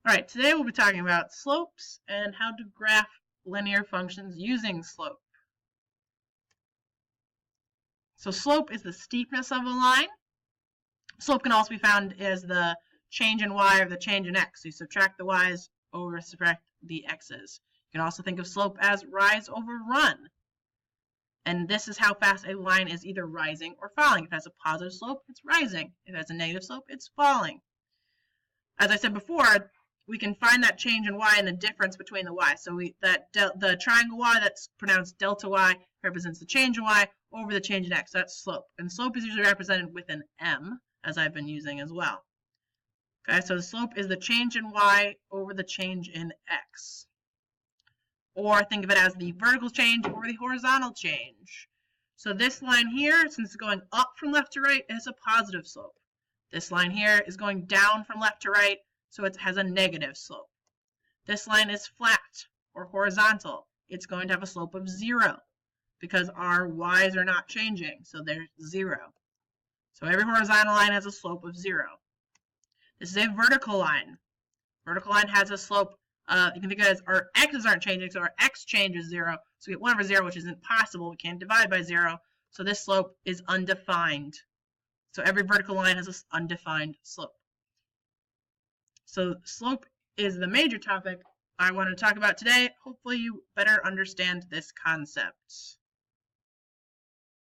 All right, today we'll be talking about slopes and how to graph linear functions using slope. So slope is the steepness of a line. Slope can also be found as the change in y or the change in x. So you subtract the y's over subtract the x's. You can also think of slope as rise over run. And this is how fast a line is either rising or falling. If it has a positive slope, it's rising. If it has a negative slope, it's falling. As I said before, we can find that change in y and the difference between the y. So the triangle y that's pronounced delta y represents the change in y over the change in x. That's slope. And slope is usually represented with an m, as I've been using as well. Okay, so the slope is the change in y over the change in x. Or think of it as the vertical change over the horizontal change. So this line here, since it's going up from left to right, has a positive slope. This line here is going down from left to right, so it has a negative slope. This line is flat or horizontal. It's going to have a slope of 0 because our y's are not changing, so they're 0. So every horizontal line has a slope of 0. This is a vertical line. Vertical line has a slope, you can think of it as our x's aren't changing, so our x change is 0. So we get 1 over 0, which isn't possible. We can't divide by 0. So this slope is undefined. So every vertical line has an undefined slope. So slope is the major topic I want to talk about today. Hopefully you better understand this concept.